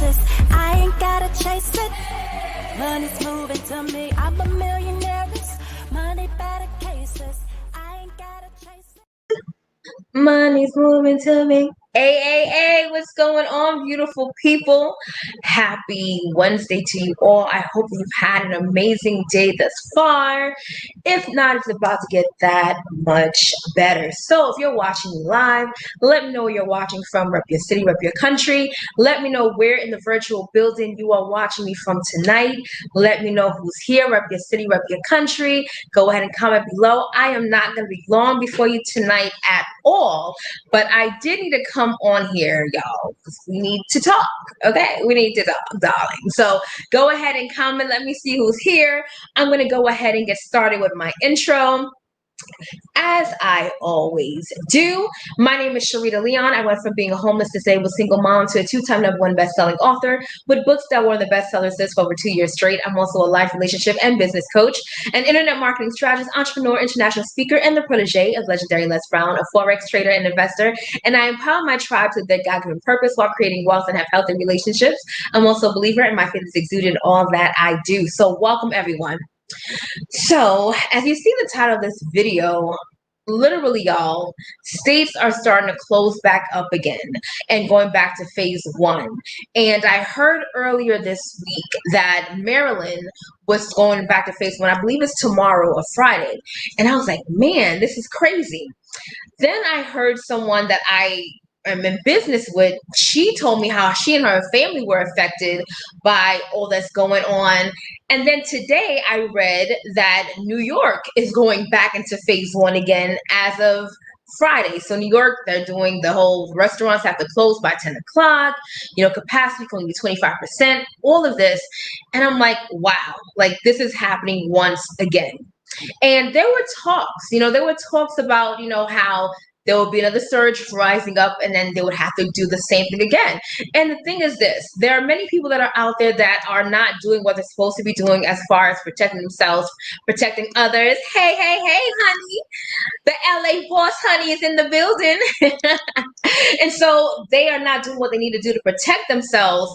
cases. I ain't gotta chase it. Money's moving to me. I'm a millionaire. Money better cases. I ain't gotta chase it. Money's moving to me. Hey, hey, hey, what's going on, beautiful people? Happy Wednesday to you all. I hope you've had an amazing day thus far. If not, it's about to get that much better. So if you're watching me live, let me know where you're watching from. Rep your city, rep your country. Let me know where in the virtual building you are watching me from tonight. Let me know who's here. Rep your city, rep your country. Go ahead and comment below. I am not going to be long before you tonight at all, but I did need to come on here, y'all, because we need to talk. Okay, we need to talk, darling. So go ahead and comment. Let me see who's here. I'm going to go ahead and get started with my intro, as I always do. My name is Sharita Leon. I went from being a homeless, disabled, single mom to a two-time #1 best-selling author with books that were on the bestsellers list for over 2 years straight. I'm also a life, relationship, and business coach, an internet marketing strategist, entrepreneur, international speaker, and the protege of legendary Les Brown, a forex trader and investor. And I empower my tribe to their God-given purpose while creating wealth and have healthy relationships. I'm also a believer, and my faith is exuded in all that I do. So welcome, everyone. So, as you see the title of this video, literally, y'all, states are starting to close back up again and going back to phase 1. And I heard earlier this week that Maryland was going back to phase 1. I believe it's tomorrow or Friday. And I was like, man, this is crazy. Then I heard someone that I am in business with. She told me how she and her family were affected by all that's going on. And then today I read that New York is going back into phase 1 again as of Friday. So New York, they're doing the whole restaurants have to close by 10 o'clock, capacity can only be 25%, all of this. And I'm like, wow, like this is happening once again. And there were talks about, how there will be another surge rising up and then they would have to do the same thing again. And the thing is this, there are many people that are out there that are not doing what they're supposed to be doing as far as protecting themselves, protecting others. Hey, hey, hey, honey. The LA boss, honey, is in the building. And so they are not doing what they need to do to protect themselves.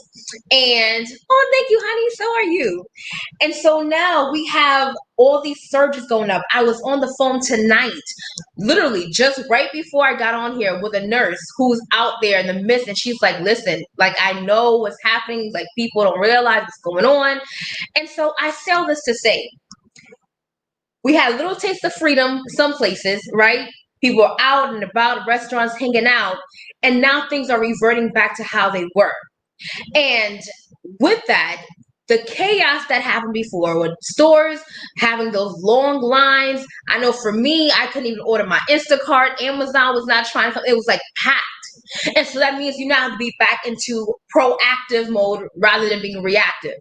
And, oh, thank you, honey. So are you. And so now we have all these surges going up. I was on the phone tonight, literally just right before I got on here, with a nurse who's out there in the midst. And she's like, listen, like, I know what's happening. Like, people don't realize what's going on. And so I say all this to say, we had a little taste of freedom some places, right? People are out and about, restaurants hanging out. And now things are reverting back to how they were. And with that, the chaos that happened before with stores having those long lines. I know for me, I couldn't even order my Instacart. Amazon was not trying to, it was like packed. And so that means you now have to be back into proactive mode rather than being reactive.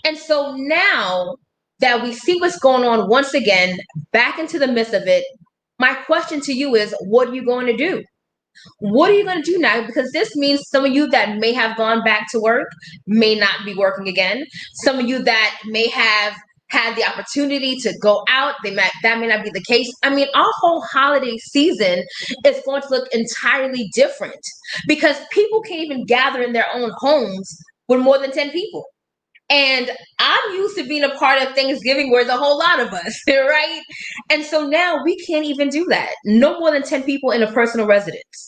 And so now that we see what's going on once again, back into the midst of it, my question to you is, what are you going to do? What are you going to do now? Because this means some of you that may have gone back to work may not be working again. Some of you that may have had the opportunity to go out, that may not be the case. I mean, our whole holiday season is going to look entirely different because people can't even gather in their own homes with more than 10 people. And I'm used to being a part of Thanksgiving where there's a whole lot of us, right? And so now we can't even do that. No more than 10 people in a personal residence.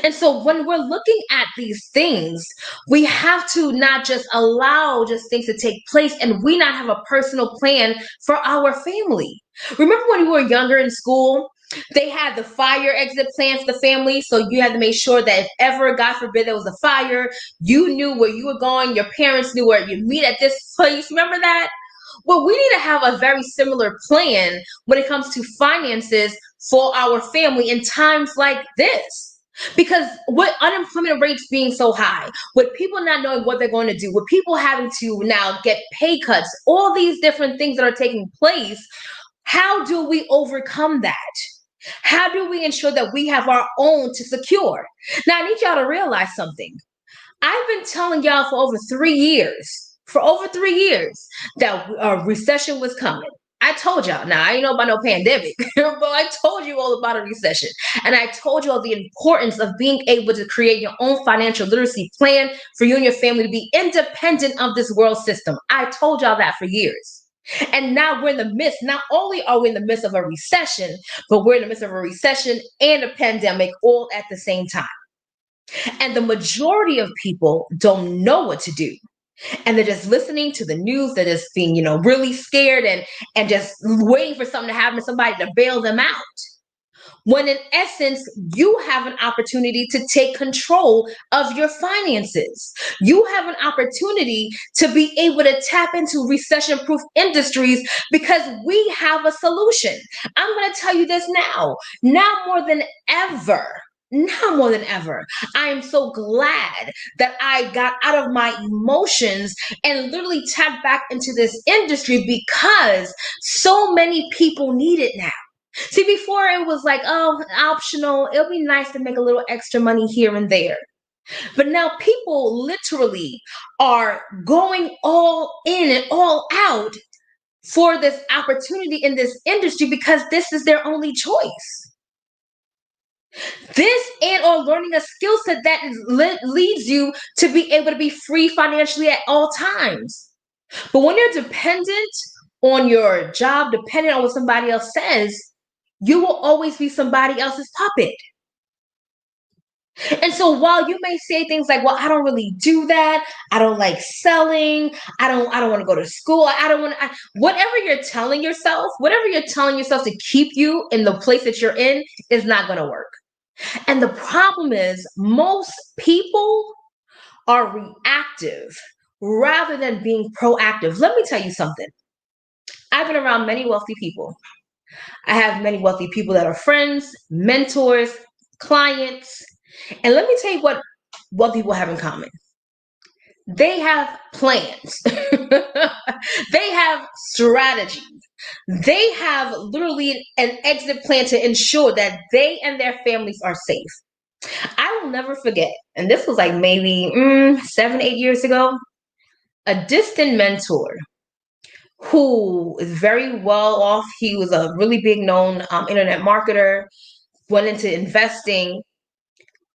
And so when we're looking at these things, we have to not just allow just things to take place and we not have a personal plan for our family. Remember when we were younger in school? They had the fire exit plan for the family. So you had to make sure that if ever, God forbid, there was a fire, you knew where you were going. Your parents knew where you'd meet at this place. Remember that? Well, we need to have a very similar plan when it comes to finances for our family in times like this. Because with unemployment rates being so high, with people not knowing what they're going to do, with people having to now get pay cuts, all these different things that are taking place, how do we overcome that? How do we ensure that we have our own to secure? Now, I need y'all to realize something. I've been telling y'all for over 3 years, that a recession was coming. I told y'all. Now, I ain't know about no pandemic, but I told you all about a recession. And I told you all the importance of being able to create your own financial literacy plan for you and your family to be independent of this world system. I told y'all that for years. And now we're in the midst, not only are we in the midst of a recession, but we're in the midst of a recession and a pandemic all at the same time. And the majority of people don't know what to do, and they're just listening to the news. They're just being, really scared and just waiting for something to happen, somebody to bail them out. When in essence, you have an opportunity to take control of your finances. You have an opportunity to be able to tap into recession proof industries because we have a solution. I'm going to tell you this now more than ever. Now more than ever, I am so glad that I got out of my emotions and literally tapped back into this industry because so many people need it now. See, before it was like, oh, optional. It'll be nice to make a little extra money here and there. But now people literally are going all in and all out for this opportunity in this industry because this is their only choice. This and or learning a skill set that leads you to be able to be free financially at all times. But when you're dependent on your job, dependent on what somebody else says, you will always be somebody else's puppet. And so while you may say things like, well, I don't really do that. I don't like selling. I don't want to go to school. I don't want to, whatever you're telling yourself to keep you in the place that you're in is not going to work. And the problem is most people are reactive rather than being proactive. Let me tell you something. I've been around many wealthy people. I have many wealthy people that are friends, mentors, clients. And let me tell you what wealthy people have in common. They have plans. They have strategies. They have literally an exit plan to ensure that they and their families are safe. I will never forget, and this was like maybe 7, 8 years ago, a distant mentor who is very well off. He was a really big known internet marketer, went into investing.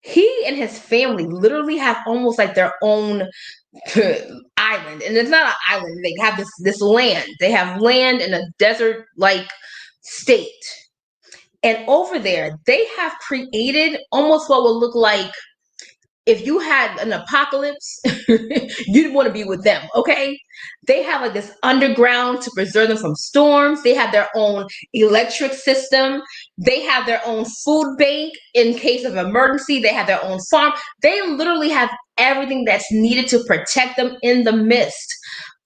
He and his family literally have almost like their own island, and it's not an island. They have this land. They have land in a desert like state, and over there they have created almost what would look like if you had an apocalypse, you'd want to be with them, okay? They have like this underground to preserve them from storms. They have their own electric system. They have their own food bank in case of emergency. They have their own farm. They literally have everything that's needed to protect them in the midst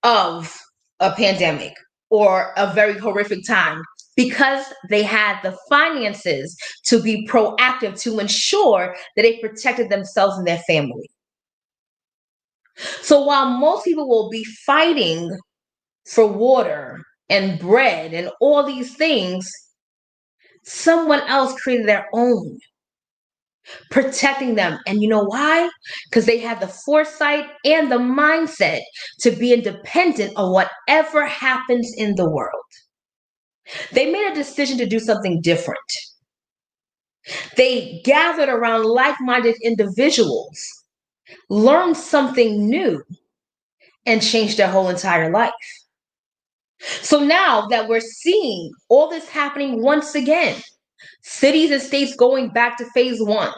of a pandemic or a very horrific time because they had the finances to be proactive to ensure that they protected themselves and their family. So while most people will be fighting for water and bread and all these things, someone else created their own, protecting them. And you know why? Because they had the foresight and the mindset to be independent of whatever happens in the world. They made a decision to do something different. They gathered around like minded individuals, learned something new, and changed their whole entire life. So now that we're seeing all this happening once again, cities and states going back to phase one,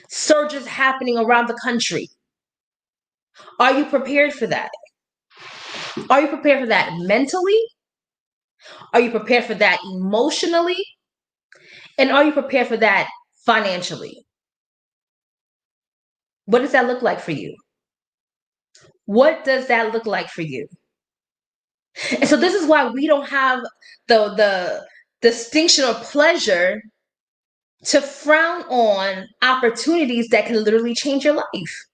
surges happening around the country, are you prepared for that? Are you prepared for that mentally? Are you prepared for that emotionally? And are you prepared for that financially? What does that look like for you? What does that look like for you? And so this is why we don't have the distinction or pleasure to frown on opportunities that can literally change your life.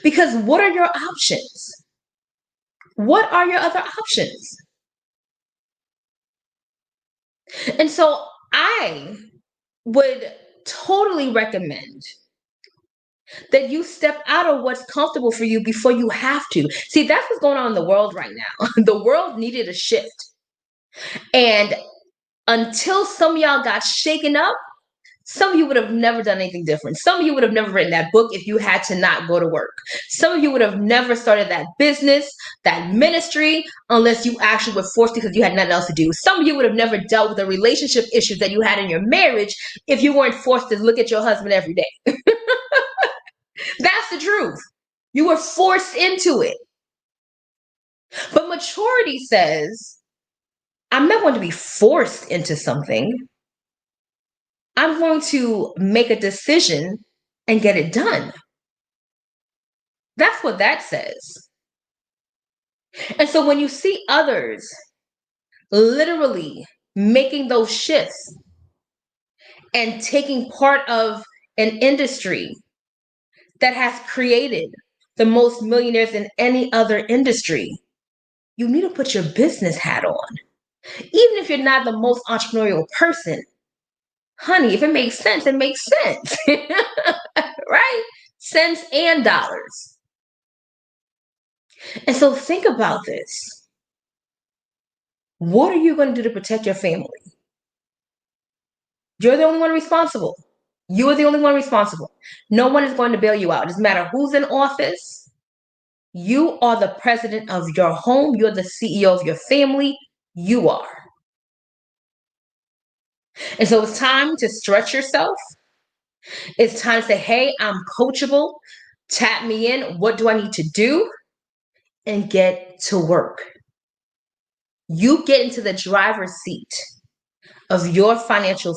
Because what are your options? What are your other options? And so I would totally recommend that you step out of what's comfortable for you before you have to. See, that's what's going on in the world right now. The world needed a shift. And until some of y'all got shaken up, some of you would have never done anything different. Some of you would have never written that book if you had to not go to work. Some of you would have never started that business, that ministry, unless you actually were forced to because you had nothing else to do. Some of you would have never dealt with the relationship issues that you had in your marriage if you weren't forced to look at your husband every day. That's the truth. You were forced into it. But maturity says, I'm not going to be forced into something. I'm going to make a decision and get it done. That's what that says. And so when you see others literally making those shifts and taking part of an industry that has created the most millionaires in any other industry, you need to put your business hat on. Even if you're not the most entrepreneurial person, honey, if it makes sense, it makes sense. Right? Cents and dollars. And so think about this. What are you going to do to protect your family? You're the only one responsible. You are the only one responsible. No one is going to bail you out. It doesn't matter who's in office. You are the president of your home. You're the CEO of your family. You are. And so it's time to stretch yourself. It's time to say, hey, I'm coachable. Tap me in. What do I need to do? And get to work. You get into the driver's seat of your financial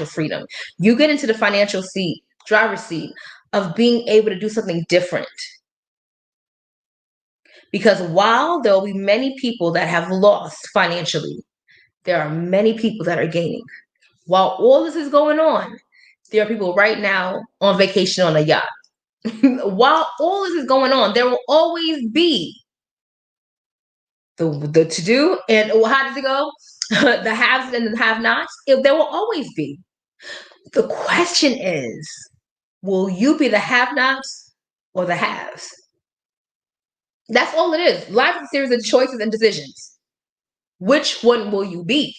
freedom. You get into the driver's seat of being able to do something different. Because while there will be many people that have lost financially, there are many people that are gaining. While all this is going on, there are people right now on vacation on a yacht. While all this is going on, there will always be the to-do, and how does it go? The haves and the have-nots. There will always be. The question is, will you be the have-nots or the haves? That's all it is. Life is a series of choices and decisions. Which one will you be?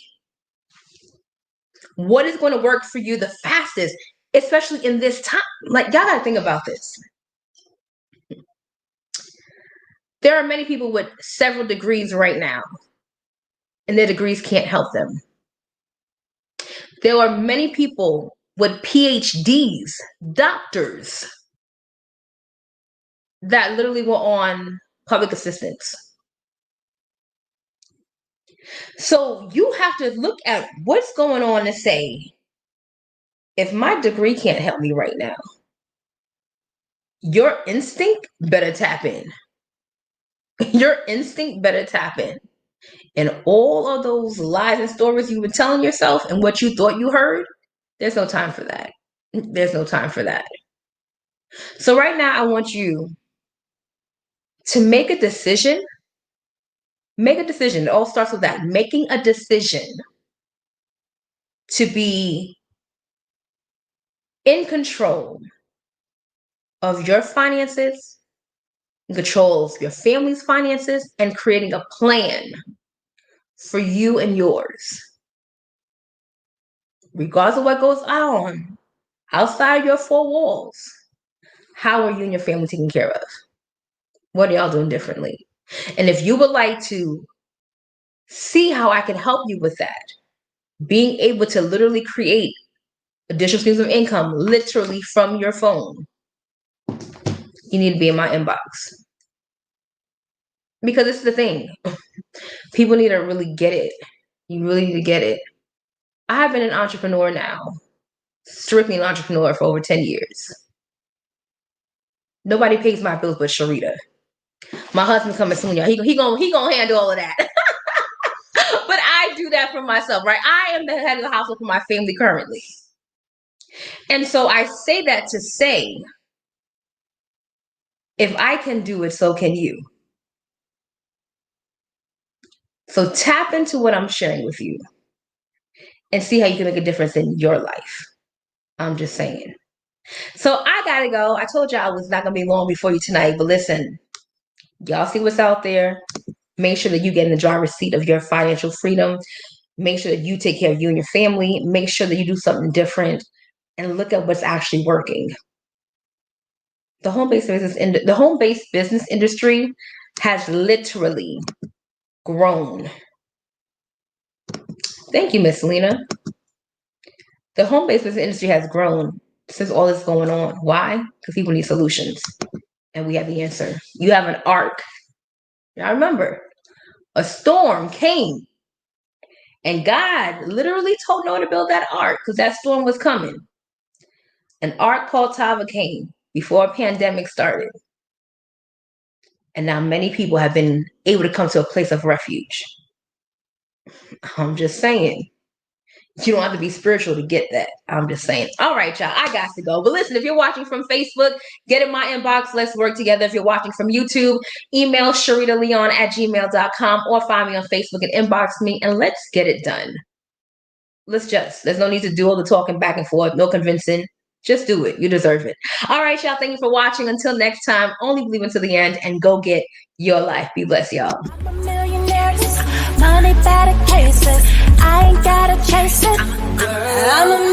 What is going to work for you the fastest, especially in this time? Like, y'all got to think about this. There are many people with several degrees right now, and their degrees can't help them. There are many people with PhDs, doctors, that literally were on public assistance. So you have to look at what's going on to say, if my degree can't help me right now, your instinct better tap in. Your instinct better tap in. And all of those lies and stories you've been telling yourself and what you thought you heard, there's no time for that. There's no time for that. So right now, I want you to make a decision. Make a decision. It all starts with that. Making a decision to be in control of your finances, in control of your family's finances, and creating a plan for you and yours. Regardless of what goes on outside your four walls, how are you and your family taken care of? What are y'all doing differently? And if you would like to see how I can help you with that, being able to literally create additional streams of income literally from your phone, you need to be in my inbox. Because this is the thing. People need to really get it. You really need to get it. I have been an entrepreneur now, strictly an entrepreneur for over 10 years. Nobody pays my bills but Sharita. My husband's coming soon, y'all. He gonna handle all of that. But I do that for myself, right? I am the head of the household for my family currently. And so I say that to say, if I can do it, so can you. So tap into what I'm sharing with you and see how you can make a difference in your life. I'm just saying. So I gotta go. I told y'all I was not gonna be long before you tonight, but listen, y'all see what's out there. Make sure that you get in the driver's seat of your financial freedom. Make sure that you take care of you and your family. Make sure that you do something different and look at what's actually working. The home-based business industry has literally grown. Thank you, Miss Lena. The home-based business industry has grown since all this going on. Why? Because people need solutions. And we have the answer. You have an ark. Now remember, a storm came. And God literally told Noah to build that ark because that storm was coming. An ark called Tava came before a pandemic started. And now many people have been able to come to a place of refuge. I'm just saying. You don't have to be spiritual to get that. I'm just saying. All right, y'all. I got to go. But listen, if you're watching from Facebook, get in my inbox. Let's work together. If you're watching from YouTube, email SharithaLeon@gmail.com or find me on Facebook and inbox me and let's get it done. There's no need to do all the talking back and forth. No convincing. Just do it. You deserve it. All right, y'all. Thank you for watching. Until next time, only believe until the end and go get your life. Be blessed, y'all. I'm a millionaire, money better cases. I ain't gotta chase it. I'm a